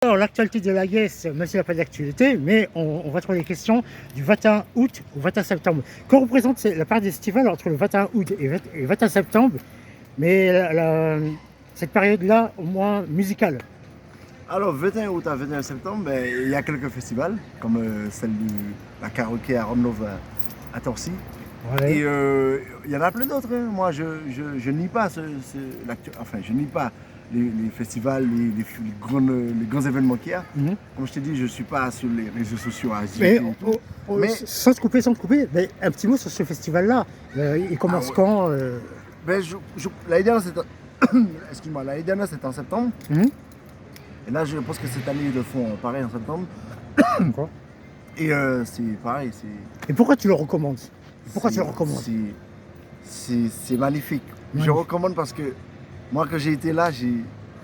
Alors, l'actualité de la Guess, même s'il n'y a pas d'actualité, mais on va trouver les questions du 21 août au 21 septembre. Qu'on représente la période estivale entre le 21 août et le 21 septembre, mais cette période-là, au moins musicale. Alors, 21 août à 21 septembre, ben, il y a quelques festivals, comme celle de la karaoké à Romnov à Torcy. Ouais. Et il y en a plein d'autres. Hein. Moi, je nie pas je nie pas les festivals, les grands événements qu'il y a. Comme je t'ai dit, je ne suis pas sur les réseaux sociaux à agiter et tout. Mais sans te couper, mais un petit mot sur ce festival-là. Il commence quand Ben, l'année dernière, excuse-moi, l'année dernière, c'était en septembre. Et là, je pense que cette année, ils le font pareil en septembre. Et c'est pareil. Et pourquoi tu le recommandes? Pourquoi tu le recommandes? C'est magnifique. Je recommande parce que moi, quand j'ai été là,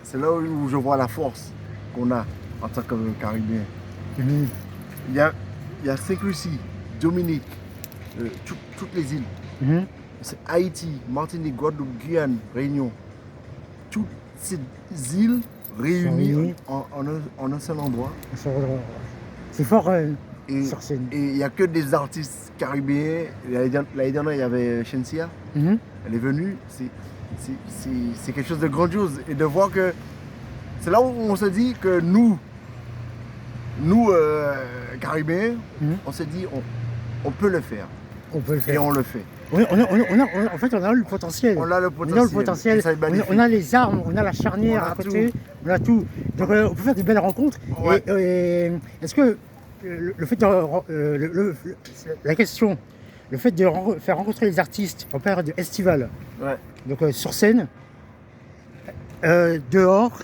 c'est là où je vois la force qu'on a en tant que Caribéen. Il y a Saint-Lucie, Dominique, toutes les îles. C'est Haïti, Martinique, Guadeloupe, Guyane, Réunion. Toutes ces îles réunies en un seul endroit. C'est fort et sur scène. Et il n'y a que des artistes caribéens. L'année dernière, il y avait Shensia. Elle est venue. C'est quelque chose de grandiose. Et de voir que c'est là où on se dit que nous Caribéens, on se dit on peut le faire. On peut le faire. Et on le fait. En fait, on a le potentiel. On a le potentiel. On a les armes, on a la charnière à côté, on a tout. Donc on peut faire des belles rencontres. Ouais. Et est-ce que le fait de la question, le fait de faire rencontrer les artistes en période estivale, donc sur scène, dehors,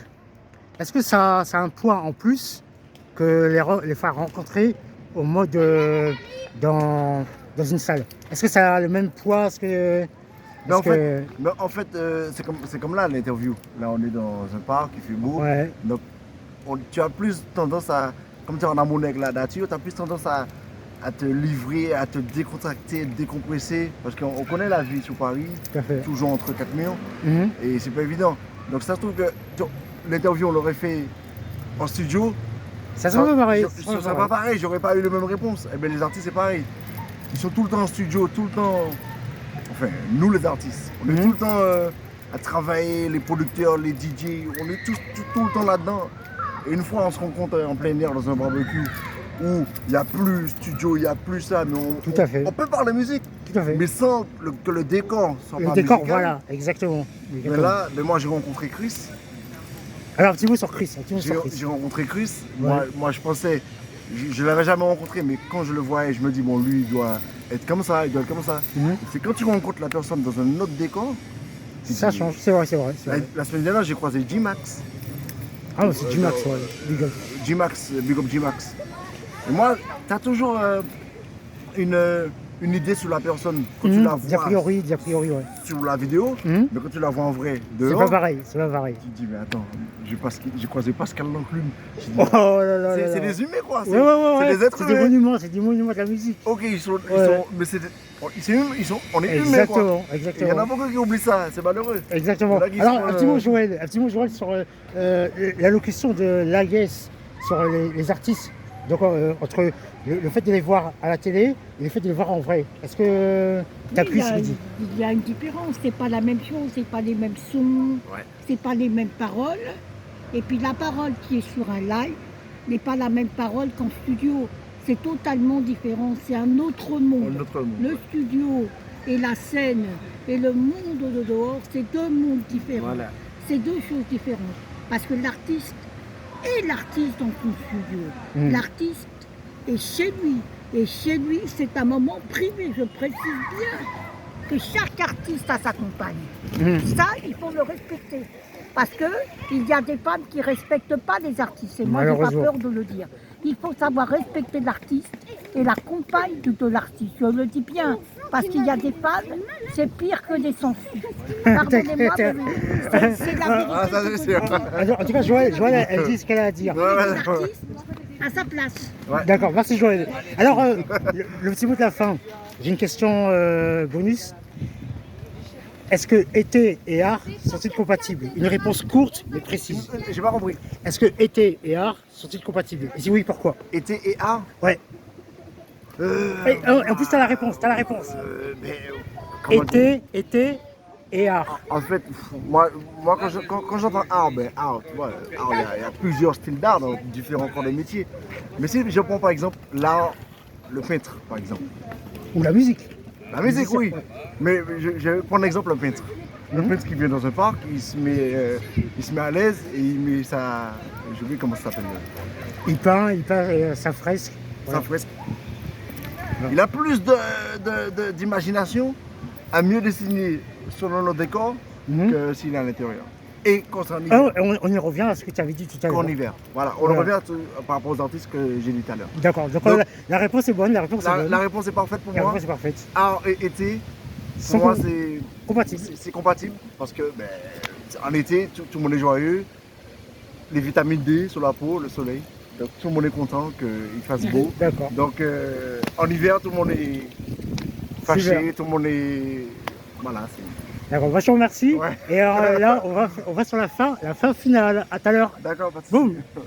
est-ce que ça a un point en plus que les faire rencontrer au mode dans une salle? Est-ce que ça a le même poids? En fait, c'est comme là l'interview. Là, on est dans un parc, il fait beau. Ouais. Donc, tu as plus tendance à, comme tu es en amour avec la nature, tu as plus tendance à te livrer, à te décontracter, décompresser. Parce qu'on connaît la vie sur Paris, toujours entre 4 murs. Et c'est pas évident. Donc, ça se trouve que l'interview, on l'aurait fait en studio. Ça serait pas pareil. Ça serait pas pareil, j'aurais pas eu la même réponse. Eh bien, les artistes, c'est pareil. Ils sont tout le temps en studio, tout le temps. Enfin, nous les artistes, on est tout le temps à travailler, les producteurs, les DJ, on est tout le temps là-dedans. Et une fois, on se rencontre en plein air dans un barbecue où il n'y a plus studio, il n'y a plus ça, mais on peut parler musique. Tout à fait. Mais sans que le décor soit pas musical. Le décor, voilà, exactement. Mais là, moi j'ai rencontré Chris. Alors, un petit mot sur Chris. J'ai rencontré Chris. Moi, je pensais, je ne l'avais jamais rencontré, mais quand je le voyais, je me dis, bon, lui, il doit être comme ça, il doit être comme ça. C'est quand tu rencontres la personne dans un autre décor. Ça change, c'est vrai. La semaine dernière, j'ai croisé G-Max. Ah, c'est G-Max, ouais. Big up. Big up G-Max. Et moi, tu as toujours une idée sur la personne quand tu la vois. D'a priori, ouais. Sur la vidéo, mais quand tu la vois en vrai, dehors. C'est pas pareil. Tu te dis, mais attends, j'ai croisé Pascal Lanclume. Oh là là. C'est des humains, quoi. Ouais. C'est des êtres humains. C'est des monuments de la musique. Ok, on est humains, quoi. Exactement. Il y en a beaucoup qui oublient ça, c'est malheureux. Exactement. Alors, un petit mot, Joël, sur l'allocution de l'AGS sur les artistes. Donc, entre le fait de les voir à la télé et le fait de les voir en vrai. Est-ce que tu as pris ce qu'il dit? Il y a une différence, c'est pas la même chose, c'est pas les mêmes sons, c'est pas les mêmes paroles. Et puis la parole qui est sur un live n'est pas la même parole qu'en studio. C'est totalement différent, c'est un autre monde. Le studio et la scène et le monde de dehors, c'est deux mondes différents. Voilà. C'est deux choses différentes. Parce que l'artiste est l'artiste dans son studio. L'artiste est chez lui. Et chez lui, c'est un moment privé. Je précise bien que chaque artiste a sa compagne. Ça, il faut le respecter. Parce qu'il y a des femmes qui ne respectent pas les artistes. Et moi, je n'ai pas peur de le dire. Il faut savoir respecter l'artiste et la compagne de l'artiste. Je le dis bien. Parce qu'il y a des femmes, c'est pire que des sangsues. Pardonnez-moi, mais c'est la vérité. En tout cas, Joël, elle dit ce qu'elle a à dire. L'artiste à sa place. D'accord, merci Joël. Alors, le petit mot de la fin. J'ai une question bonus. Est-ce que été et art sont-ils compatibles? Une réponse courte mais précise. J'ai pas compris. Est-ce que été et art sont-ils compatibles? Et si oui, pourquoi? Été et art Ouais. Et, en plus, t'as la réponse, mais, comment dire Été et art. En fait, moi quand j'entends art, ben art, tu vois, art, il y a plusieurs styles d'art dans différents corps de métiers. Mais si je prends par exemple l'art, le peintre, par exemple. Ou la musique. La musique, oui. Mais je vais prendre l'exemple le peintre. Le Mhm. peintre qui vient dans un parc, il se met à l'aise et il met sa. Je oublié comment ça s'appelle. Il peint sa fresque. Sa fresque. Il a plus d'imagination à mieux dessiner selon le décor Mhm. que s'il est à l'intérieur. Et concernant On y revient à ce que tu avais dit tout à l'heure. qu'en hiver. Voilà, on Voilà. revient par rapport aux artistes que j'ai dit tout à l'heure. D'accord, donc, Donc, la réponse est bonne, la réponse est bonne. La réponse est parfaite pour La moi. réponse est parfaite. Art et été, Sont pour moi, com- c'est. Compatible. C'est compatible parce que ben, en été, tout le monde est joyeux, les vitamines D sur la peau, le soleil. Donc tout le monde est content qu'il fasse beau. D'accord. Donc en hiver, tout le monde est fâché, Super. tout le monde est. Voilà, c'est. D'accord, je te remercie. Ouais. Et alors, là, on va sur la fin finale. À tout à l'heure. D'accord, pas de Boum. souci.